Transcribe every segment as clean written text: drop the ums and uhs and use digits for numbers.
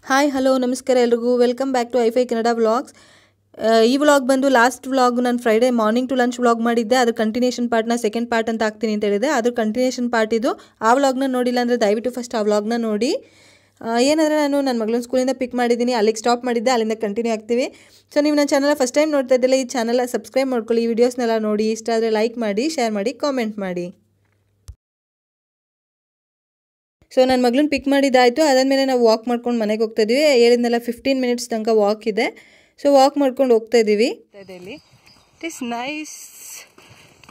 Hi hello ನಮಸ್ಕಾರ ಎಲ್ರಿಗೂ welcome back to ಐಫೈ ಕನ್ನಡ ವ್ಲಾಗ್ಸ್. ಈ ವ್ಲಾಗ್ ಬಂದು ಲಾಸ್ಟ್ ವ್ಲಾಗ್ ನಾನು Friday morning to lunch vlog ಮಾಡಿದ್ದೆ. ಅದ್ರ ಕಂಟಿನ್ಯೂಷನ್ ಪಾರ್ಟ್ನ ಸೆಕೆಂಡ್ ಪಾರ್ಟ್ ಅಂತ ಹಾಕ್ತೀನಿ ಅಂತ ಹೇಳಿದೆ. ಅದ್ರ ಕಂಟಿನ್ಯೂಷನ್ ಪಾರ್ಟ್ ಇದು. ಆ ವ್ಲಾಗ್ನ ನೋಡಿಲ್ಲ ಅಂದರೆ ದಯವಿಟ್ಟು ಫಸ್ಟ್ ಆ ವ್ಲಾಗ್ನ ನೋಡಿ. ಏನಂದರೆ ನಾನು ನನ್ನ ಮಗಳನ್ನ ಸ್ಕೂಲಿಂದ ಪಿಕ್ ಮಾಡಿದ್ದೀನಿ, ಅಲ್ಲಿಗೆ ಸ್ಟಾಪ್ ಮಾಡಿದ್ದೆ, ಅಲ್ಲಿಂದ ಕಂಟಿನ್ಯೂ ಆಗ್ತೀವಿ. ಸೊ ನೀವು ನನ್ನ ಚಾನಲ್ ಫಸ್ಟ್ ಟೈಮ್ ನೋಡ್ತಾ ಇದ್ದಿಲ್ಲ, ಈ ಚಾನಲ್ ಸಬ್ಸ್ಕ್ರೈಬ್ ಮಾಡ್ಕೊಳ್ಳಿ, ಈ ವಿಡಿಯೋಸ್ನೆಲ್ಲ ನೋಡಿ, ಇಷ್ಟ ಆದರೆ ಲೈಕ್ ಮಾಡಿ, ಶೇರ್ ಮಾಡಿ, ಕಾಮೆಂಟ್ ಮಾಡಿ. ಸೊ ನನ್ನ ಮಗಳನ್ನ ಪಿಕ್ ಮಾಡಿದ್ದಾಯಿತು. ಅದಾದಮೇಲೆ ನಾವು ವಾಕ್ ಮಾಡ್ಕೊಂಡು ಮನೆಗೆ ಹೋಗ್ತಾ ಇದ್ದೀವಿ. ಹೇಳಿದ್ನೆಲ್ಲ 15 ಮಿನಿಟ್ಸ್ ತನಕ ವಾಕ್ ಇದೆ. ಸೊ ವಾಕ್ ಮಾಡ್ಕೊಂಡು ಹೋಗ್ತಾ ಇದ್ದೀವಿ. It is nice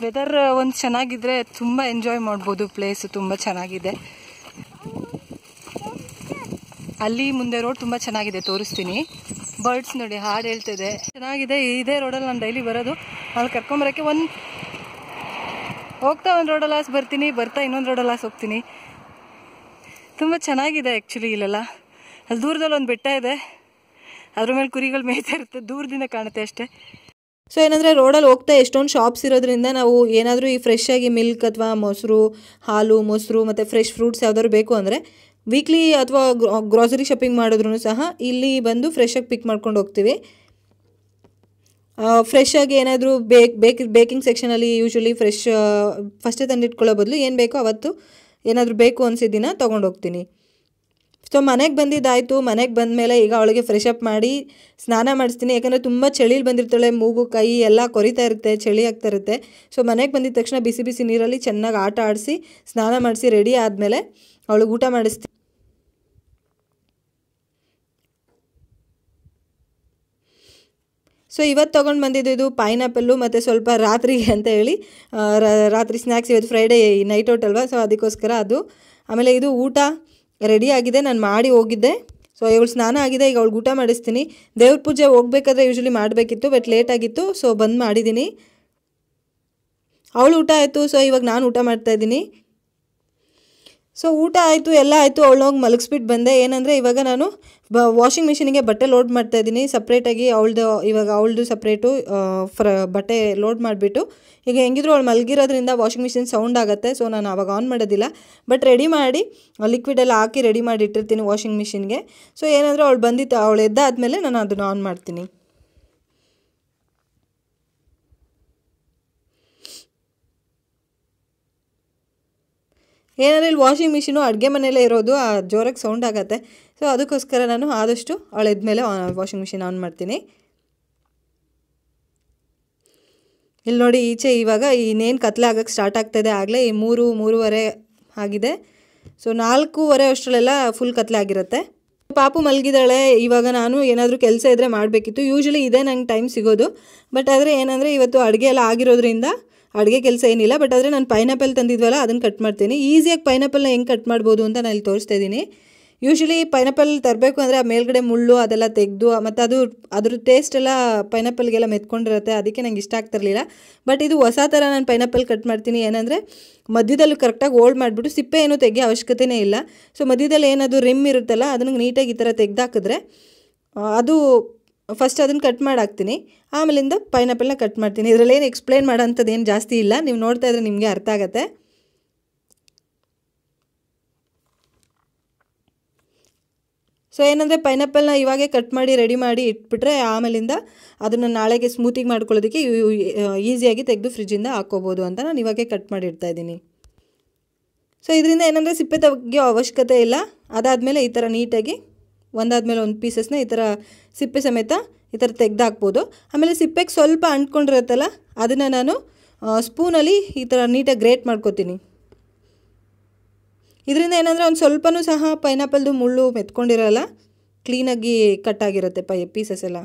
weather. ಒಂದು ಚೆನ್ನಾಗಿದ್ರೆ ತುಂಬ ಎಂಜಾಯ್ ಮಾಡ್ಬೋದು. ಪ್ಲೇಸು ತುಂಬ ಚೆನ್ನಾಗಿದೆ. ಅಲ್ಲಿ ಮುಂದೆ ರೋಡ್ ತುಂಬ ಚೆನ್ನಾಗಿದೆ, ತೋರಿಸ್ತೀನಿ. ಬರ್ಡ್ಸ್ ನೋಡಿ ಹಾಡು ಹೇಳ್ತಿದೆ, ಚೆನ್ನಾಗಿದೆ. ಇದೇ ರೋಡಲ್ಲಿ ನಾನು ಡೈಲಿ ಬರೋದು. ಅಲ್ಲಿ ಕರ್ಕೊಂಬರೋಕ್ಕೆ ಹೋಗ್ತಾ ಒಂದು ರೋಡಲ್ಲಿ ಬರ್ತೀನಿ, ಬರ್ತಾ ಇನ್ನೊಂದು ರೋಡಲ್ಲಿ ಹೋಗ್ತೀನಿ. ತುಂಬ ಚೆನ್ನಾಗಿದೆ ಆ್ಯಕ್ಚುಲಿ ಇಲ್ಲೆಲ್ಲ. ಅಲ್ಲಿ ದೂರದಲ್ಲಿ ಒಂದು ಬೆಟ್ಟ ಇದೆ, ಅದ್ರ ಮೇಲೆ ಕುರಿಗಳು ಮೇಯ್ತಾ ಇರುತ್ತೆ, ದೂರದಿಂದ ಕಾಣುತ್ತೆ ಅಷ್ಟೇ. ಸೊ ಏನಂದರೆ ರೋಡಲ್ಲಿ ಹೋಗ್ತಾ ಎಷ್ಟೊಂದು ಶಾಪ್ಸ್ ಇರೋದ್ರಿಂದ ನಾವು ಏನಾದರೂ ಈ ಫ್ರೆಶ್ ಆಗಿ ಮಿಲ್ಕ್ ಅಥವಾ ಮೊಸರು, ಹಾಲು, ಮೊಸರು ಮತ್ತು ಫ್ರೆಶ್ ಫ್ರೂಟ್ಸ್ ಯಾವ್ದಾದ್ರು ಬೇಕು ಅಂದರೆ ವೀಕ್ಲಿ ಅಥವಾ ಗ್ರಾಸರಿ ಶಾಪಿಂಗ್ ಮಾಡಿದ್ರೂ ಸಹ ಇಲ್ಲಿ ಬಂದು ಫ್ರೆಶಾಗಿ ಪಿಕ್ ಮಾಡ್ಕೊಂಡು ಹೋಗ್ತೀವಿ. ಫ್ರೆಶ್ ಆಗಿ ಏನಾದರೂ ಬೇಕಿಂಗ್ ಸೆಕ್ಷನಲ್ಲಿ ಯೂಶ್ವಲಿ ಫ್ರೆಶ್ ಫಸ್ಟೇ ತಂದಿಟ್ಕೊಳ್ಳೋ ಬದಲು ಏನು ಬೇಕೋ ಅವತ್ತು ಏನಾದರೂ ಬೇಕು ಅನಿಸಿದ್ದಿನ ತೊಗೊಂಡೋಗ್ತೀನಿ. ಸೊ ಮನೆಗೆ ಬಂದಿದ್ದಾಯಿತು. ಮನೆಗೆ ಬಂದಮೇಲೆ ಈಗ ಅವಳಿಗೆ ಫ್ರೆಶ್ ಅಪ್ ಮಾಡಿ ಸ್ನಾನ ಮಾಡಿಸ್ತೀನಿ. ಯಾಕಂದರೆ ತುಂಬ ಚಳಿಲಿ ಬಂದಿರ್ತಾಳೆ, ಮೂಗು ಕೈ ಎಲ್ಲ ಕೊರಿತಾ ಇರುತ್ತೆ, ಚಳಿ ಆಗ್ತಾ ಇರುತ್ತೆ. ಸೊ ಮನೆಗೆ ಬಂದಿದ್ದ ತಕ್ಷಣ ಬಿಸಿ ಬಿಸಿ ನೀರಲ್ಲಿ ಚೆನ್ನಾಗಿ ಆಟ ಆಡಿಸಿ ಸ್ನಾನ ಮಾಡಿಸಿ ರೆಡಿ ಆದಮೇಲೆ ಅವಳಿಗೆ ಊಟ ಮಾಡಿಸ್ತೀನಿ. ಸೊ ಇವತ್ತು ತೊಗೊಂಡು ಬಂದಿದ್ದು ಇದು ಪೈನಾಪಲ್ಲು ಮತ್ತು ಸ್ವಲ್ಪ ರಾತ್ರಿಗೆ ಅಂತ ಹೇಳಿ ರಾತ್ರಿ ಸ್ನ್ಯಾಕ್ಸ್. ಇವತ್ತು ಫ್ರೈಡೇ ನೈಟ್ ಔಟ್ ಅಲ್ವಾ, ಸೊ ಅದಕ್ಕೋಸ್ಕರ ಅದು. ಆಮೇಲೆ ಇದು ಊಟ ರೆಡಿ ಆಗಿದೆ, ನಾನು ಮಾಡಿ ಹೋಗಿದ್ದೆ. ಸೊ ಇವಳು ಸ್ನಾನ ಆಗಿದೆ, ಈಗ ಅವಳಿಗೆ ಊಟ ಮಾಡಿಸ್ತೀನಿ. ದೇವ್ರ ಪೂಜೆ ಹೋಗ್ಬೇಕಾದ್ರೆ ಯೂಶ್ವಲಿ ಮಾಡಬೇಕಿತ್ತು, ಬಟ್ ಲೇಟ್ ಆಗಿತ್ತು, ಸೊ ಬಂದು ಮಾಡಿದ್ದೀನಿ. ಅವಳು ಊಟ ಆಯಿತು. ಸೊ ಇವಾಗ ನಾನು ಊಟ ಮಾಡ್ತಾಯಿದ್ದೀನಿ. ಸೊ ಊಟ ಆಯಿತು, ಎಲ್ಲ ಆಯಿತು. ಅವಳೋಗಿ ಮಲಗಿಸ್ಬಿಟ್ಟು ಬಂದೆ. ಏನಂದರೆ ಇವಾಗ ನಾನು ವಾಷಿಂಗ್ ಮಿಷಿನಿಗೆ ಬಟ್ಟೆ ಲೋಡ್ ಮಾಡ್ತಾಯಿದ್ದೀನಿ ಸಪ್ರೇಟಾಗಿ. ಅವಳದು ಸಪ್ರೇಟು ಬಟ್ಟೆ ಲೋಡ್ ಮಾಡಿಬಿಟ್ಟು ಈಗ ಹೆಂಗಿದ್ರು ಅವಳು ಮಲಗಿರೋದ್ರಿಂದ ವಾಷಿಂಗ್ ಮಿಷಿನ್ ಸೌಂಡ್ ಆಗುತ್ತೆ. ಸೊ ನಾನು ಆವಾಗ ಆನ್ ಮಾಡೋದಿಲ್ಲ, ಬಟ್ ರೆಡಿ ಮಾಡಿ ಲಿಕ್ವಿಡೆಲ್ಲ ಹಾಕಿ ರೆಡಿ ಮಾಡಿ ಇಟ್ಟಿರ್ತೀನಿ ವಾಷಿಂಗ್ ಮಿಷಿನ್ಗೆ. ಸೊ ಏನಂದರೆ ಅವಳು ಬಂದಿತ್ತು, ಅವಳು ಎದ್ದಾದಮೇಲೆ ನಾನು ಅದನ್ನು ಆನ್ ಮಾಡ್ತೀನಿ. ಏನಂದರೆ ಇಲ್ಲಿ ವಾಷಿಂಗ್ ಮಿಷಿನು ಅಡುಗೆ ಮನೆಯಲ್ಲೇ ಇರೋದು, ಜೋರಾಗಿ ಸೌಂಡ್ ಆಗುತ್ತೆ. ಸೊ ಅದಕ್ಕೋಸ್ಕರ ನಾನು ಆದಷ್ಟು ಅವಳು ಎದ್ಮೇಲೆ ವಾಷಿಂಗ್ ಮಿಷಿನ್ ಆನ್ ಮಾಡ್ತೀನಿ. ಇಲ್ಲಿ ನೋಡಿ ಈಚೆ ಇವಾಗ ಇನ್ನೇನು ಕತ್ಲೆ ಆಗೋಕ್ಕೆ ಸ್ಟಾರ್ಟ್ ಆಗ್ತಾಯಿದೆ. ಆಗಲೇ ಈ 3:30 ಆಗಿದೆ. ಸೊ 4:15 ಅಷ್ಟರಲ್ಲೆಲ್ಲ ಫುಲ್ ಕತ್ಲೆ ಆಗಿರುತ್ತೆ. ಪಾಪು ಮಲಗಿದ್ದಾಳೆ. ಇವಾಗ ನಾನು ಏನಾದರೂ ಕೆಲಸ ಇದ್ದರೆ ಮಾಡಬೇಕಿತ್ತು. ಯೂಶ್ವಲಿ ಇದೇ ನಂಗೆ ಟೈಮ್ ಸಿಗೋದು. ಬಟ್ ಆದರೆ ಏನಂದರೆ ಇವತ್ತು ಅಡುಗೆ ಎಲ್ಲ ಆಗಿರೋದ್ರಿಂದ ಅಡುಗೆ ಕೆಲಸ ಏನಿಲ್ಲ. ಬಟ್ ಆದರೆ ನಾನು ಪೈನಾಪಲ್ ತಂದಿದ್ವಲ್ಲ ಅದನ್ನು ಕಟ್ ಮಾಡ್ತೀನಿ. ಈಸಿಯಾಗಿ ಪೈನಾಪಲ್ನ ಹೆಂಗೆ ಕಟ್ ಮಾಡ್ಬೋದು ಅಂತ ನಾನು ಇಲ್ಲಿ ತೋರಿಸ್ತಾ ಇದ್ದೀನಿ. ಯೂಶ್ವಲಿ ಪೈನಾಪಲ್ ತರಬೇಕು ಅಂದರೆ ಆ ಮೇಲ್ಗಡೆ ಮುಳ್ಳು ಅದೆಲ್ಲ ತೆಗೆದು ಮತ್ತು ಅದ್ರ ಟೇಸ್ಟ್ ಎಲ್ಲ ಪೈನಾಪಲ್ಗೆಲ್ಲ ಮೆತ್ಕೊಂಡಿರುತ್ತೆ. ಅದಕ್ಕೆ ನಂಗೆ ಇಷ್ಟ ಆಗ್ತಿರಲಿಲ್ಲ. ಬಟ್ ಇದು ಹೊಸ ಥರ ನಾನು ಪೈನಾಪಲ್ ಕಟ್ ಮಾಡ್ತೀನಿ. ಏನಂದರೆ ಮಧ್ಯದಲ್ಲಿ ಕರೆಕ್ಟಾಗಿ ಹೋಲ್ಡ್ ಮಾಡಿಬಿಟ್ಟು ಸಿಪ್ಪೆ ಏನೂ ತೆಗಿಯೋ ಅವಶ್ಯಕತೆಯೇ ಇಲ್ಲ. ಸೊ ಮಧ್ಯದಲ್ಲಿ ಏನದು ರಿಮ್ ಇರುತ್ತಲ್ಲ ಅದನ್ನು ನೀಟಾಗಿ ಈ ಥರ ತೆಗೆದಾಕಿದ್ರೆ ಅದು ಫಸ್ಟ್ ಅದನ್ನು ಕಟ್ ಮಾಡಾಕ್ತೀನಿ. ಆಮೇಲಿಂದ ಪೈನಾಪಲ್ನ ಕಟ್ ಮಾಡ್ತೀನಿ. ಇದರಲ್ಲಿ ಏನು ಎಕ್ಸ್ಪ್ಲೇನ್ ಮಾಡೋಂಥದ್ದು ಏನು ಜಾಸ್ತಿ ಇಲ್ಲ, ನೀವು ನೋಡ್ತಾ ಇದ್ರೆ ನಿಮಗೆ ಅರ್ಥ ಆಗುತ್ತೆ. ಸೊ ಏನಂದರೆ ಪೈನಾಪಲ್ನ ಇವಾಗೇ ಕಟ್ ಮಾಡಿ ರೆಡಿ ಮಾಡಿ ಇಟ್ಬಿಟ್ರೆ ಆಮೇಲಿಂದ ಅದನ್ನು ನಾಳೆಗೆ ಸ್ಮೂತಿಗೆ ಮಾಡ್ಕೊಳ್ಳೋದಕ್ಕೆ ಈಸಿಯಾಗಿ ತೆಗೆದು ಫ್ರಿಜ್ಜಿಂದ ಹಾಕ್ಕೋಬೋದು ಅಂತ ನಾನು ಇವಾಗೇ ಕಟ್ ಮಾಡಿ ಇಡ್ತಾಯಿದ್ದೀನಿ. ಸೊ ಇದರಿಂದ ಏನಂದರೆ ಸಿಪ್ಪೆ ತೆಗಿಯೋ ಅವಶ್ಯಕತೆ ಇಲ್ಲ. ಅದಾದಮೇಲೆ ಈ ಥರ ನೀಟಾಗಿ ಒಂದಾದಮೇಲೆ ಒಂದು ಪೀಸಸ್ನ ಈ ಥರ ಸಿಪ್ಪೆ ಸಮೇತ ಈ ಥರ ತೆಗೆದಾಕ್ಬೋದು. ಆಮೇಲೆ ಸಿಪ್ಪೆಗೆ ಸ್ವಲ್ಪ ಅಂಟ್ಕೊಂಡಿರುತ್ತಲ್ಲ ಅದನ್ನು ನಾನು ಸ್ಪೂನಲ್ಲಿ ಈ ಥರ ನೀಟಾಗಿ ಗ್ರೇಟ್ ಮಾಡ್ಕೋತೀನಿ. ಇದರಿಂದ ಏನಂದರೆ ಒಂದು ಸ್ವಲ್ಪನೂ ಸಹ ಪೈನಾಪಲ್ದು ಮುಳ್ಳು ಮೆತ್ಕೊಂಡಿರಲ್ಲ, ಕ್ಲೀನಾಗಿ ಕಟ್ಟಾಗಿರುತ್ತೆ ಪೀಸಸ್ ಎಲ್ಲ.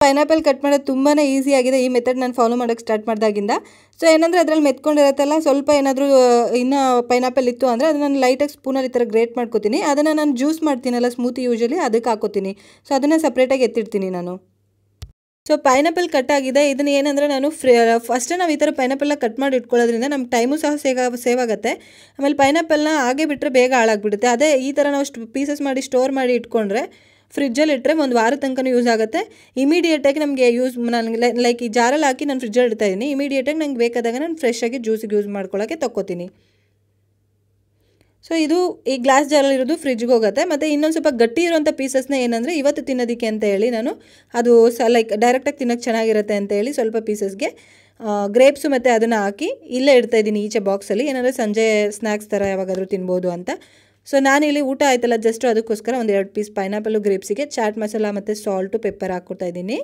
ಪೈನಾಪಲ್ ಕಟ್ ಮಾಡೋದು ತುಂಬಾ ಈಸಿಯಾಗಿದೆ. ಈ ಮೆಥಡ್ ನಾನು ಫಾಲೋ ಮಾಡೋಕ್ಕೆ ಸ್ಟಾರ್ಟ್ ಮಾಡಿದಾಗಿಂದ. ಸೊ ಏನಂದರೆ ಅದರಲ್ಲಿ ಮೆತ್ಕೊಂಡಿರುತ್ತಲ್ಲ, ಸ್ವಲ್ಪ ಏನಾದರೂ ಇನ್ನೂ ಪೈನಾಪಲ್ ಇತ್ತು ಅಂದರೆ ಅದನ್ನು ನಾನು ಲೈಟಾಗಿ ಸ್ಪೂನಲ್ಲಿ ಈ ಥರ ಗ್ರೇಟ್ ಮಾಡ್ಕೋತೀನಿ. ಅದನ್ನು ನಾನು ಜ್ಯೂಸ್ ಮಾಡ್ತೀನಲ್ಲ ಸ್ಮೂತಿ ಯೂಶ್ವಲಿ ಅದಕ್ಕೆ ಹಾಕೋತೀನಿ. ಸೊ ಅದನ್ನು ಸಪ್ರೇಟಾಗಿ ಎತ್ತಿಡ್ತೀನಿ ನಾನು. ಸೊ ಪೈನಾಪಲ್ ಕಟ್ ಆಗಿದೆ. ಇದನ್ನು ಏನಂದರೆ ನಾನು ಫಸ್ಟೇ ನಾವು ಈ ಥರ ಪೈನಾಪಲ್ನ ಕಟ್ ಮಾಡಿ ಇಟ್ಕೊಳ್ಳೋದ್ರಿಂದ ನಮ್ಗೆ ಟೈಮು ಸಹ ಸೇವ್ ಆಗುತ್ತೆ. ಆಮೇಲೆ ಪೈನಾಪಲ್ನ ಹಾಗೆ ಬಿಟ್ಟರೆ ಬೇಗ ಹಾಳಾಗ್ಬಿಡುತ್ತೆ. ಅದೇ ಈ ಥರ ನಾವು ಪೀಸಸ್ ಮಾಡಿ ಸ್ಟೋರ್ ಮಾಡಿ ಇಟ್ಕೊಂಡ್ರೆ ಫ್ರಿಜ್ಜಲ್ಲಿ ಇಟ್ಟರೆ ಒಂದು ವಾರ ತನಕ ಯೂಸ್ ಆಗುತ್ತೆ. ಇಮಿಡಿಯೇಟಾಗಿ ನಮಗೆ ನನಗೆ ಲೈಕ್ ಈ ಜಾರಲ್ಲಿ ಹಾಕಿ ನಾನು ಫ್ರಿಜ್ಜಲ್ಲಿ ಇಡ್ತಾ ಇದ್ದೀನಿ. ಇಮಿಡಿಯೇಟಾಗಿ ನಂಗೆ ಬೇಕಾದಾಗ ನಾನು ಫ್ರೆಶ್ ಆಗಿ ಜ್ಯೂಸಿಗೆ ಯೂಸ್ ಮಾಡ್ಕೊಳ್ಳೋಕ್ಕೆ ತೊಗೋತೀನಿ. ಸೊ ಇದು ಈ ಗ್ಲಾಸ್ ಜಾರಲ್ಲಿರೋದು ಫ್ರಿಜ್ಗೆ ಹೋಗುತ್ತೆ. ಮತ್ತು ಇನ್ನೊಂದು ಸ್ವಲ್ಪ ಗಟ್ಟಿ ಇರೋಂಥ ಪೀಸಸ್ನ ಏನಂದರೆ ಇವತ್ತು ತಿನ್ನೋದಕ್ಕೆ ಅಂತ ಹೇಳಿ ನಾನು ಅದು ಲೈಕ್ ಡೈರೆಕ್ಟಾಗಿ ತಿನ್ನೋಕ್ಕೆ ಚೆನ್ನಾಗಿರುತ್ತೆ ಅಂತ ಹೇಳಿ ಸ್ವಲ್ಪ ಪೀಸಸ್ಗೆ ಗ್ರೇಪ್ಸು ಮತ್ತು ಅದನ್ನು ಹಾಕಿ ಇಲ್ಲೇ ಇಡ್ತಾಯಿದ್ದೀನಿ ಈಚೆ ಬಾಕ್ಸಲ್ಲಿ, ಏನಂದರೆ ಸಂಜೆ ಸ್ನ್ಯಾಕ್ಸ್ ಥರ ಯಾವಾಗಾದರೂ ತಿನ್ಬೋದು ಅಂತ. ಸೊ ನಾನಿಲ್ಲಿ ಊಟ ಆಯ್ತಲ್ಲ ಜಸ್ಟು ಅದಕ್ಕೋಸ್ಕರ ಒಂದು 2 ಪೀಸ್ ಪೈನಾಪಲ್ಲು ಗ್ರೇಪ್ಸಿಗೆ ಚಾಟ್ ಮಸಾಲ ಮತ್ತು ಸಾಲ್ಟು ಪೆಪ್ಪರ್ ಹಾಕ್ಕೊಡ್ತಾಯಿದ್ದೀನಿ.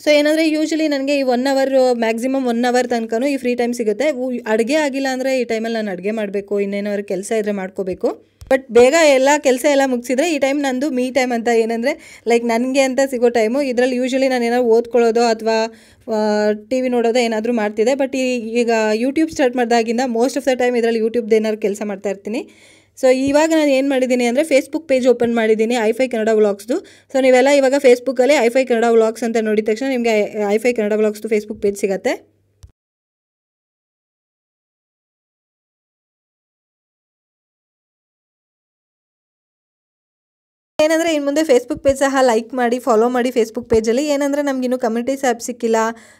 ಸೊ ಏನಂದರೆ ಯೂಶ್ವಲಿ ನನಗೆ ಈ 1 ಅವರ್ ಮ್ಯಾಕ್ಸಿಮಮ್ 1 ಅವರ್ ತನಕನೂ ಈ ಫ್ರೀ ಟೈಮ್ ಸಿಗುತ್ತೆ. ಅಡುಗೆ ಆಗಿಲ್ಲ ಅಂದರೆ ಈ ಟೈಮಲ್ಲಿ ನಾನು ಅಡುಗೆ ಮಾಡಬೇಕು, ಇನ್ನೇನಾದ್ರು ಕೆಲಸ ಇದ್ದರೆ ಮಾಡ್ಕೋಬೇಕು. ಬಟ್ ಬೇಗ ಎಲ್ಲ ಕೆಲಸ ಎಲ್ಲ ಮುಗಿಸಿದ್ರೆ ಈ ಟೈಮ್ ನಂದು ಮೀ ಟೈಮ್ ಅಂತ, ಏನಂದರೆ ಲೈಕ್ ನನಗೆ ಅಂತ ಸಿಗೋ ಟೈಮು. ಇದರಲ್ಲಿ ಯೂಶ್ವಲಿ ನಾನು ಏನಾದ್ರು ಓದ್ಕೊಳ್ಳೋದು ಅಥವಾ TV ನೋಡೋದು ಏನಾದರೂ ಮಾಡ್ತಿದ್ದೆ. ಬಟ್ ಈಗ ಯೂಟ್ಯೂಬ್ ಸ್ಟಾರ್ಟ್ ಮಾಡಿದಾಗಿಂದ ಮೋಸ್ಟ್ ಆಫ್ ದ ಟೈಮ್ ಇದರಲ್ಲಿ ಯೂಟ್ಯೂಬ್ದು ಏನಾದ್ರು ಕೆಲಸ ಮಾಡ್ತಾ ಇರ್ತೀನಿ. ಸೊ ಇವಾಗ ನಾನು ಏನು ಮಾಡಿದ್ದೀನಿ ಅಂದರೆ ಫೇಸ್ಬುಕ್ ಪೇಜ್ ಓಪನ್ ಮಾಡಿದ್ದೀನಿ ಐಫೈ ಕನ್ನಡ ವ್ಲಾಗ್ಸ್ದು. ಸೊ ನೀವೆಲ್ಲ ಇವಾಗ ಫೇಸ್ಬುಕ್ಕಲ್ಲಿ ಐಫೈ ಕನ್ನಡ ವ್ಲಾಗ್ಸ್ ಅಂತ ನೋಡಿದ ತಕ್ಷಣ ನಿಮಗೆ ಐಫೈ ಕನ್ನಡ ವ್ಲಾಗ್ಸ್ದು ಫೇಸ್ಬುಕ್ ಪೇಜ್ ಸಿಗುತ್ತೆ. ಏನಂದರೆ ಇನ್ನು ಮುಂದೆ ಫೇಸ್ಬುಕ್ ಪೇಜ್ ಸಹ ಲೈಕ್ ಮಾಡಿ ಫಾಲೋ ಮಾಡಿ ಫೇಸ್ಬುಕ್ ಪೇಜಲ್ಲಿ. ಏನಂದರೆ ನಮಗಿನ್ನೂ ಕಮ್ಯುನಿಟೀಸ್ ಆ್ಯಪ್ ಸಿಕ್ಕಿಲ್ಲ.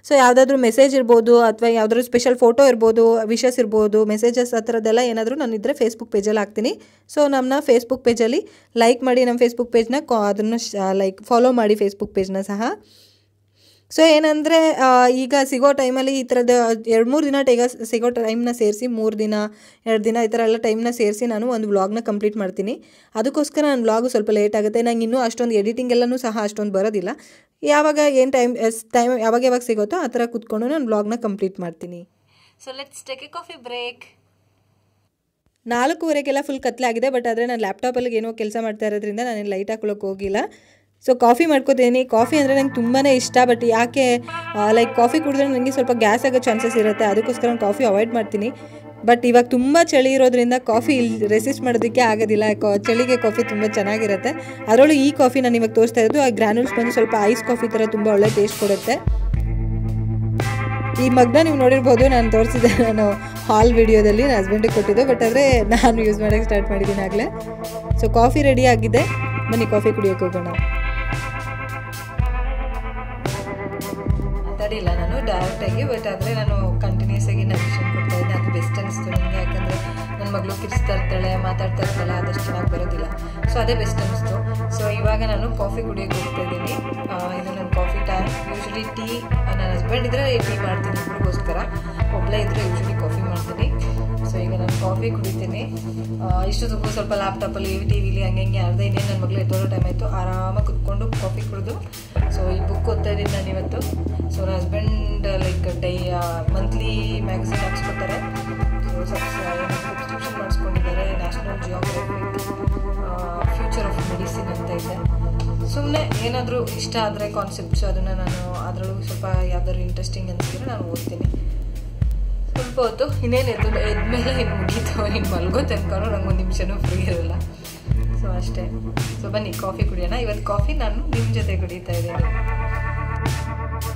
ಸೊ ಯಾವುದಾದ್ರೂ ಮೆಸೇಜ್ ಇರ್ಬೋದು ಅಥವಾ ಯಾವುದಾದ್ರೂ ಸ್ಪೆಷಲ್ ಫೋಟೋ ಇರ್ಬೋದು, ವಿಶಸ್ ಇರ್ಬೋದು, ಮೆಸೇಜಸ್ ಆ ಥರದ್ದೆಲ್ಲ ಏನಾದರೂ ನಾನು ಇದ್ದರೆ ಫೇಸ್ಬುಕ್ ಪೇಜಲ್ಲಿ ಹಾಕ್ತೀನಿ. ಸೊ ನಮ್ಮ ಫೇಸ್ಬುಕ್ ಪೇಜಲ್ಲಿ ಲೈಕ್ ಮಾಡಿ, ನಮ್ಮ ಫೇಸ್ಬುಕ್ ಪೇಜ್ನ ಅದನ್ನು ಲೈಕ್ ಫಾಲೋ ಮಾಡಿ ಫೇಸ್ಬುಕ್ ಪೇಜ್ನ ಸಹ. ಸೊ ಏನಂದರೆ ಈಗ ಸಿಗೋ ಟೈಮಲ್ಲಿ ಈ ಥರದ 2-3 ದಿನ ಸಿಗೋ ಟೈಮ್ನ ಸೇರಿಸಿ 3 ದಿನ 2 ದಿನ ಈ ಥರ ಎಲ್ಲ ಟೈಮ್ನ ಸೇರಿಸಿ ನಾನು ಒಂದು ವ್ಲಾಗ್ನ ಕಂಪ್ಲೀಟ್ ಮಾಡ್ತೀನಿ. ಅದಕ್ಕೋಸ್ಕರ ನನ್ನ ವ್ಲಾಗು ಸ್ವಲ್ಪ ಲೇಟ್ ಆಗುತ್ತೆ. ನಂಗೆ ಇನ್ನೂ ಅಷ್ಟೊಂದು ಎಡಿಟಿಂಗ್ ಎಲ್ಲನೂ ಸಹ ಅಷ್ಟೊಂದು ಬರೋದಿಲ್ಲ. ಯಾವಾಗ ಏನು ಟೈಮ್ ಯಾವಾಗ ಸಿಗುತ್ತೋ ಆ ಥರ ಕೂತ್ಕೊಂಡು ನಾನು ವ್ಲಾಗ್ನ ಕಂಪ್ಲೀಟ್ ಮಾಡ್ತೀನಿ. So let's take a coffee break. 4:15 full ಕತ್ಲಾಗಿದೆ. ಬಟ್ ಆದರೆ ನಾನು ಲ್ಯಾಪ್ಟಾಪಲ್ಲಿ ಏನೋ ಕೆಲಸ ಮಾಡ್ತಾ ಇರೋದ್ರಿಂದ ನಾನು ಲೈಟ್ ಹಾಕೊಳ್ಳೋಕೆ ಹೋಗಿಲ್ಲ. ಸೊ ಕಾಫಿ ಮಾಡ್ಕೋತೀನಿ. ಕಾಫಿ ಅಂದರೆ ನಂಗೆ ತುಂಬಾ ಇಷ್ಟ. ಬಟ್ ಯಾಕೆ ಲೈಕ್ ಕಾಫಿ ಕುಡಿದ್ರೆ ನನಗೆ ಸ್ವಲ್ಪ ಗ್ಯಾಸ್ ಆಗೋ ಚಾನ್ಸಸ್ ಇರುತ್ತೆ. ಅದಕ್ಕೋಸ್ಕರ ನಾನು ಕಾಫಿ ಅವಾಯ್ಡ್ ಮಾಡ್ತೀನಿ. ಬಟ್ ಇವಾಗ ತುಂಬ ಚಳಿ ಇರೋದ್ರಿಂದ ಕಾಫಿ ರೆಸಿಸ್ಟ್ ಮಾಡೋದಕ್ಕೆ ಆಗೋದಿಲ್ಲ. ಚಳಿಗೆ ಕಾಫಿ ತುಂಬ ಚೆನ್ನಾಗಿರುತ್ತೆ. ಅದರಲ್ಲೂ ಈ ಕಾಫಿ ನಾನು ಇವಾಗ ತೋರಿಸ್ತಾ ಇರೋದು ಆ ಗ್ರ್ಯಾನ್ಯೂಲ್ಸ್ ಬಂದು ಸ್ವಲ್ಪ ಐಸ್ ಕಾಫಿ ಥರ ತುಂಬ ಒಳ್ಳೆ ಟೇಸ್ಟ್ ಕೊಡುತ್ತೆ. ಈ ಮಗ್ನ ನೀವು ನೋಡಿರ್ಬೋದು, ನಾನು ತೋರಿಸಿದ್ದೆ ನಾನು ಹಾಲ್ ವಿಡಿಯೋದಲ್ಲಿ ನನ್ನ ಹಸ್ಬೆಂಡಿಗೆ ಕೊಟ್ಟಿದ್ದು. ಬಟ್ ಆದರೆ ನಾನು ಯೂಸ್ ಮಾಡೋಕ್ಕೆ ಸ್ಟಾರ್ಟ್ ಮಾಡಿದ್ದೀನಿ ಆಗಲೇ. ಸೊ ಕಾಫಿ ರೆಡಿ ಆಗಿದೆ, ಬನ್ನಿ ಕಾಫಿ ಕುಡಿಯೋಕೆ ಹೋಗೋಣ. ಮಾತಾಡಿಲ್ಲ ನಾನು ಡೈರೆಕ್ಟಾಗಿ. ಬಟ್ ಆದರೆ ನಾನು ಕಂಟಿನ್ಯೂಸ್ ಆಗಿ ನರೇಷನ್ ಕೊಡ್ತಾ ಇದ್ದೆ. ಅದು ಬೆಸ್ಟ್ ಅನಿಸ್ತು ನನಗೆ. ಯಾಕಂದರೆ ನನ್ನ ಮಗಳು ಕಿರಿಸ್ತಾ ಇರ್ತಾಳೆ, ಮಾತಾಡ್ತಾ ಇರ್ತಾಳೆ, ಅದಷ್ಟು ಚೆನ್ನಾಗಿ ಬರೋದಿಲ್ಲ. ಸೊ ಅದೇ ಬೆಸ್ಟ್ ಅನಿಸ್ತು. ಸೊ ಇವಾಗ ನಾನು ಕಾಫಿ ಕುಡಿಯೋಕೆ ಹೋಗ್ತಾ ಇದ್ದೀನಿ. ಇದು ನನ್ನ ಕಾಫಿ ಟೈಮ್. ಯೂಶ್ವಲಿ ಟೀ ನನ್ನ ಹಸ್ಬೆಂಡ್ ಇದ್ದರೆ ಟೀ ಮಾಡ್ತೀನಿ ಇಬ್ಬರಿಗೋಸ್ಕರ. ಒಬ್ಬಳೇ ಇದ್ದರೆ ಯೂಶ್ವಲಿ ಕಾಫಿ ಮಾಡ್ತೀನಿ. ಸೊ ಈಗ ನಾನು ಕಾಫಿ ಕುಡಿತೀನಿ. ಇಷ್ಟೊತ್ತಿಗೂ ಸ್ವಲ್ಪ ಲ್ಯಾಪ್ಟಾಪಲ್ಲಿ TV ಹಂಗೆ ಅರ್ಧ ಇನ್ನೇನು ನನ್ನ ಮಗಳು ಎದ್ದೋಳೋ ಟೈಮ್ ಆಯಿತು. ಆರಾಮಾಗಿ ಕುತ್ಕೊಂಡು ಕಾಫಿ ಕುಡಿದು ಸೊ ಈ ಬುಕ್ ಓದ್ತಾ ಇದ್ದೀನಿ ನಾನು ಇವತ್ತು. ಸೊ ನನ್ನ ಹಸ್ಬೆಂಡ್ ಲೈಕ್ ಮಂತ್ಲಿ ಮ್ಯಾಗಝಿನ್ ಹಾಕ್ಸ್ಕೊತಾರೆ. ಸೊ ಸಬ್ಸ್ಕ್ರಿಪ್ಷನ್ ಮಾಡಿಸ್ಕೊಂಡಿದ್ದಾರೆ. National Geographic future of medicine ಅಂತ ಇದೆ. ಸುಮ್ಮನೆ ಏನಾದರೂ ಇಷ್ಟ ಆದರೆ ಕಾನ್ಸೆಪ್ಟ್ಸು ಅದನ್ನು ನಾನು ಅದರೊಳಗೆ ಸ್ವಲ್ಪ ಯಾವ್ದಾದ್ರು ಇಂಟ್ರೆಸ್ಟಿಂಗ್ ಅನಿಸಿದ್ರೆ ನಾನು ಓದ್ತೀನಿ. ಸ್ವಲ್ಪ ಹೊತ್ತು ಇನ್ನೇನು ಎದ್ಮೇಲೆ ಇನ್ನು ಮುಗೀತು, ಇನ್ನು ಮಲ್ಗೋ ತನಕ ನಂಗೆ 1 ನಿಮಿಷನೂ ಫ್ರೀ ಇರಲ್ಲ. ಸೊ ಅಷ್ಟೇ. ಸೊ ಬನ್ನಿ ಕಾಫಿ ಕುಡಿಯೋಣ. ಇವತ್ತು ಕಾಫಿ ನಾನು ನಿಮ್ಮ ಜೊತೆ ಕುಡಿತಾ ಇದ್ದೀನಿ.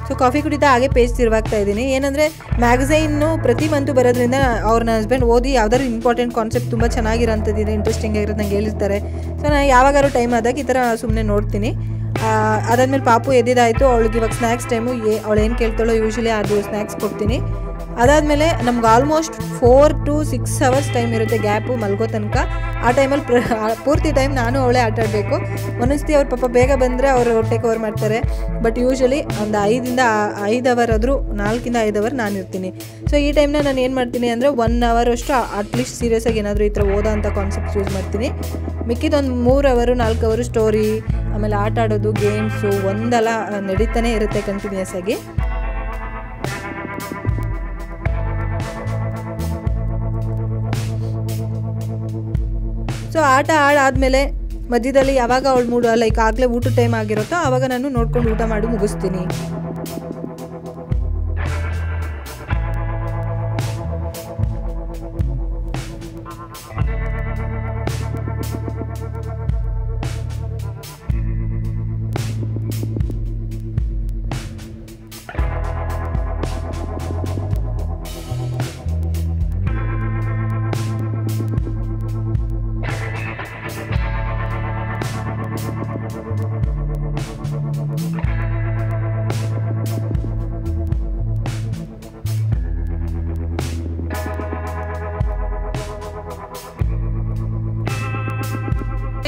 ಸೊ ಕಾಫಿ ಕುಡಿತಾ ಹಾಗೆ ಪೇಜ್ ತಿರುವಾಗ್ತಾ ಇದ್ದೀನಿ. ಏನಂದರೆ ಮ್ಯಾಗಝೈನು ಪ್ರತಿ ಮಂತು ಬರೋದ್ರಿಂದ ನನ್ನ ಹಸ್ಬೆಂಡ್ ಓದಿ ಯಾವ್ದಾದ್ರು ಇಂಪಾರ್ಟೆಂಟ್ ಕಾನ್ಸೆಪ್ಟ್ ತುಂಬ ಚೆನ್ನಾಗಿರೋಂಥದ್ದಿದೆ, ಇಂಟ್ರೆಸ್ಟಿಂಗ್ ಆಗಿರೋದು ನಂಗೆ ಹೇಳಿರ್ತಾರೆ. ಸೊ ನಾನು ಯಾವಾಗಾದ್ರೂ ಟೈಮ್ ಆದಾಗ ಈ ಥರ ಸುಮ್ಮನೆ ನೋಡ್ತೀನಿ. ಅದಾದಮೇಲೆ ಪಾಪು ಎದ್ದಿದ್ದಾಯಿತು. ಅವಳಿಗೆ ಇವಾಗ ಸ್ನ್ಯಾಕ್ಸ್ ಟೈಮು. ಅವಳು ಏನು ಕೇಳ್ತಾಳೋ ಯೂಶ್ವಲಿ ಅದು ಸ್ನ್ಯಾಕ್ಸ್ ಕೊಡ್ತೀನಿ. ಅದಾದಮೇಲೆ ನಮ್ಗೆ ಆಲ್ಮೋಸ್ಟ್ 4 to 6 ಅವರ್ಸ್ ಟೈಮ್ ಇರುತ್ತೆ ಗ್ಯಾಪು ಮಲ್ಗೋ ತನಕ. ಆ ಟೈಮಲ್ಲಿ ಪೂರ್ತಿ ಟೈಮ್ ನಾನು ಅವಳೇ ಆಟಾಡಬೇಕು. ಒಂದೊಂದ್ಸತಿ ಅವ್ರ ಪಾಪ ಬೇಗ ಬಂದರೆ ಅವರು ಟೇಕ್ ಓವರ್ ಮಾಡ್ತಾರೆ. ಬಟ್ ಯೂಶ್ವಲಿ ಒಂದು 5 ಅವರ್ ಆದರೂ 4 ಇಂದ 5 ಅವರ್ ನಾನು ಇರ್ತೀನಿ. ಸೊ ಈ ಟೈಮ್ನ ನಾನು ಏನು ಮಾಡ್ತೀನಿ ಅಂದರೆ 1 ಅವರ್ ಅಷ್ಟು ಅಟ್ಲೀಸ್ಟ್ ಸೀರಿಯಸ್ಸಾಗಿ ಏನಾದರೂ ಈ ಥರ ಓದೋ ಅಂಥ ಕಾನ್ಸೆಪ್ಟ್ಸ್ ಯೂಸ್ ಮಾಡ್ತೀನಿ. ಮಿಕ್ಕಿದೊಂದು 3 ಅವರು 4 ಅವರು ಸ್ಟೋರಿ, ಆಮೇಲೆ ಆಟ ಆಡೋದು, ಗೇಮ್ಸು ಒಂದಲ್ಲ ನಡೀತಾನೆ ಇರುತ್ತೆ ಕಂಟಿನ್ಯೂಸ್ ಆಗಿ. ಸೊ ಆಟ ಆಡಾದಮೇಲೆ ಮಧ್ಯದಲ್ಲಿ ಯಾವಾಗ ಅವಳು ಮೂಡು ಲೈಕ್ ಆಗಲೇ ಊಟ ಟೈಮ್ ಆಗಿರುತ್ತೋ ಆವಾಗ ನಾನು ನೋಡ್ಕೊಂಡು ಊಟ ಮಾಡಿ ಮುಗಿಸ್ತೀನಿ.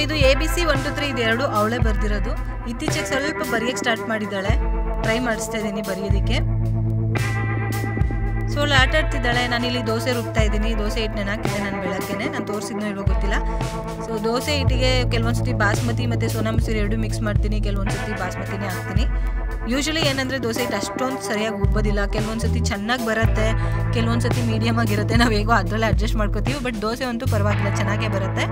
ಇದು ABC 1 2 3 ಇದೆರಡು ಅವಳೇ ಬರ್ದಿರೋದು. ಇತ್ತೀಚೆಗೆ ಸ್ವಲ್ಪ ಬರೆಯೋಕ್ಕೆ ಸ್ಟಾರ್ಟ್ ಮಾಡಿದ್ದಾಳೆ, ಟ್ರೈ ಮಾಡಿಸ್ತಾ ಇದ್ದೀನಿ ಬರೆಯೋದಕ್ಕೆ. ಸೊ ಅವಳು ಆಟ ಆಡ್ತಿದ್ದಾಳೆ. ನಾನಿಲ್ಲಿ ದೋಸೆ ರುಬ್ತಾ ಇದ್ದೀನಿ. ದೋಸೆ ಹಿಟ್ಟು ನೆನಾಕಿದೆ ನಾನು ಬೆಳಗ್ಗೆನೆ, ನಾನು ತೋರಿಸಿದ್ನೋ ಇಲ್ವೋ ಗೊತ್ತಿಲ್ಲ. ಸೊ ದೋಸೆ ಹಿಟ್ಟಿಗೆ ಕೆಲವೊಂದು ಸತಿ ಬಾಸ್ಮತಿ ಮತ್ತು ಸೋನಾ ಮಸೂರಿ ಎರಡು ಮಿಕ್ಸ್ ಮಾಡ್ತೀನಿ, ಕೆಲವೊಂದು ಸತಿ ಬಾಸ್ಮತಿನೇ ಹಾಕ್ತೀನಿ. ಯೂಶ್ವಲಿ ಏನಂದರೆ ದೋಸೆ ಹಿಟ್ಟು ಅಷ್ಟೊಂದು ಸರಿಯಾಗಿ ಉಬ್ಬೋದಿಲ್ಲ. ಕೆಲವೊಂದು ಸತಿ ಚೆನ್ನಾಗಿ ಬರುತ್ತೆ, ಕೆಲವೊಂದು ಸತಿ ಮೀಡಿಯಮ್ ಆಗಿರುತ್ತೆ. ನಾವು ಹೇಗೋ ಅದರಲ್ಲೇ ಅಡ್ಜಸ್ಟ್ ಮಾಡ್ಕೋತೀವಿ. ಬಟ್ ದೋಸೆ ಅಂತೂ ಪರವಾಗಿಲ್ಲ, ಚೆನ್ನಾಗೇ ಬರುತ್ತೆ.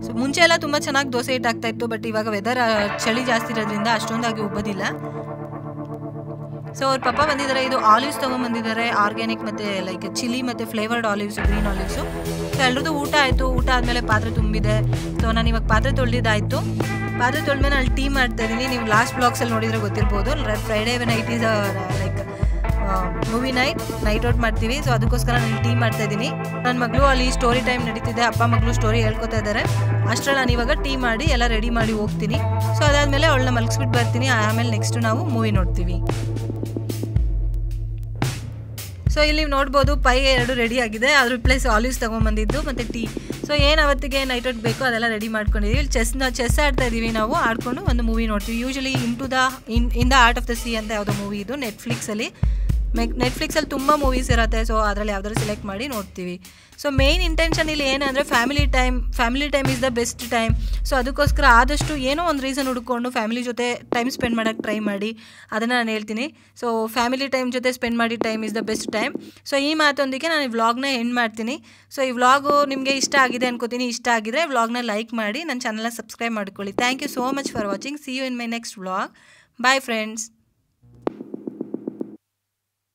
ಸೊ ಮುಂಚೆ ಎಲ್ಲ ತುಂಬ ಚೆನ್ನಾಗಿ ದೋಸೆ ಹಿಟ್ಟು ಆಗ್ತಾ ಇತ್ತು. ಬಟ್ ಇವಾಗ ವೆದರ್ ಚಳಿ ಜಾಸ್ತಿ ಇರೋದ್ರಿಂದ ಅಷ್ಟೊಂದಾಗಿ ಉಬ್ಬೋದಿಲ್ಲ. ಸೊ ಅವ್ರ ಪಪ್ಪ ಬಂದಿದ್ದಾರೆ. ಇದು ಆಲಿವ್ಸ್ ತೊಗೊಂಬಂದಿದ್ದಾರೆ, ಆರ್ಗ್ಯಾನಿಕ್ ಮತ್ತು ಲೈಕ್ ಚಿಲ್ಲಿ ಮತ್ತು ಫ್ಲೇವರ್ಡ್ ಆಲಿವ್ಸು, ಗ್ರೀನ್ ಆಲಿವ್ಸು. ಸೊ ಎಲ್ರದ್ದು ಊಟ ಆಯಿತು. ಊಟ ಆದಮೇಲೆ ಪಾತ್ರೆ ತುಂಬಿದೆ. ಸೊ ನಾನು ಇವಾಗ ಪಾತ್ರೆ ತೊಳೆದಿದ್ದಾಯಿತು. ಪಾತ್ರೆ ತೊಳೆದ್ಮೇಲೆ ಅಲ್ಲಿ ಟೀ ಮಾಡ್ತಾಯಿದ್ದೀನಿ. ನೀವು ಲಾಸ್ಟ್ ಬ್ಲಾಗ್ಸಲ್ಲಿ ನೋಡಿದರೆ ಗೊತ್ತಿರ್ಬೋದು. Friday night is like movie night out ಮಾಡ್ತೀವಿ. ಸೊ ಅದಕ್ಕೋಸ್ಕರ ನಾನು ಟೀ ಮಾಡ್ತಾಯಿದ್ದೀನಿ. ನನ್ನ ಮಗಳು ಅಲ್ಲಿ ಸ್ಟೋರಿ ಟೈಮ್ ನಡೀತಿದೆ, ಅಪ್ಪ ಮಗಳು ಸ್ಟೋರಿ ಹೇಳ್ಕೊತಾ ಇದ್ದಾರೆ. ಅಷ್ಟರಲ್ಲಿ ನಾನು ಇವಾಗ ಟೀ ಮಾಡಿ ಎಲ್ಲ ರೆಡಿ ಮಾಡಿ ಹೋಗ್ತೀನಿ. ಸೊ ಅದಾದಮೇಲೆ ಅವಳನ್ನ ಮಲಗಿಸ್ಬಿಟ್ಟು ಬರ್ತೀನಿ. ಆಮೇಲೆ ನೆಕ್ಸ್ಟ್ ನಾವು ಮೂವಿ ನೋಡ್ತೀವಿ. ಸೊ ಇಲ್ಲಿ ನೀವು ನೋಡ್ಬೋದು ಪೈ ಎರಡು ರೆಡಿ ಆಗಿದೆ. ಅದ್ರ ಪ್ಲೇಸ್ ಆಲಿವ್ಸ್ ತೊಗೊಂಬಂದಿದ್ದು ಮತ್ತು ಟೀ. ಸೊ ಏನು ಅವತ್ತಿಗೆ ನೈಟ್ ಔಟ್ ಬೇಕೋ ಅದೆಲ್ಲ ರೆಡಿ ಮಾಡ್ಕೊಂಡಿದ್ದೀವಿ. ಇಲ್ಲಿ ಚೆಸ್ ಆಡ್ತಾ ಇದ್ದೀವಿ ನಾವು. ಆಡ್ಕೊಂಡು ಒಂದು ಮೂವಿ ನೋಡ್ತೀವಿ. Usually in the art of the C ಅಂತ ಯಾವುದೋ ಮೂವಿ ಇದು ನೆಟ್ಫ್ಲಿಕ್ಸಲ್ಲಿ ನೆಟ್ಫ್ಲಿಕ್ಸಲ್ಲಿ ತುಂಬ ಮೂವೀಸ್ ಇರುತ್ತೆ. ಸೊ ಅದರಲ್ಲಿ ಯಾವ್ದಾದ್ರು ಸೆಲೆಕ್ಟ್ ಮಾಡಿ ನೋಡ್ತೀವಿ. ಸೊ ಮೇಯ್ನ್ ಇಂಟೆನ್ಷನ್ ಇಲ್ಲಿ ಏನಂದರೆ family time is the best time. So ಅದಕ್ಕೋಸ್ಕರ ಆದಷ್ಟು ಏನೋ ಒಂದು ರೀಸನ್ ಹುಡ್ಕೊಂಡು ಫ್ಯಾಮಿಲಿ ಜೊತೆ ಟೈಮ್ ಸ್ಪೆಂಡ್ ಮಾಡೋಕ್ಕೆ ಟ್ರೈ ಮಾಡಿ, ಅದನ್ನು ನಾನು ಹೇಳ್ತೀನಿ. ಸೊ ಫ್ಯಾಮಿಲಿ ಟೈಮ್ ಜೊತೆ ಸ್ಪೆಂಡ್ ಮಾಡಿ time is the best time. So ಈ ಮಾತೊಂದಿಗೆ ನಾನು ಈ ವ್ಲಾಗ್ನ ಎಂಡ್ ಮಾಡ್ತೀನಿ. ಸೊ ಈ ವ್ಲಾಗು ನಿಮಗೆ ಇಷ್ಟ ಆಗಿದೆ ಅನ್ಕೋತೀನಿ. ಇಷ್ಟ ಆಗಿದ್ರೆ ವ್ಲಾಗ್ನ ಲೈಕ್ ಮಾಡಿ, ನನ್ನ ಚಾನಲ್ನ ಸಬ್ಸ್ಕ್ರೈಬ್ ಮಾಡ್ಕೊಳ್ಳಿ. Thank you so much for watching. See you in my next vlog. Bye friends.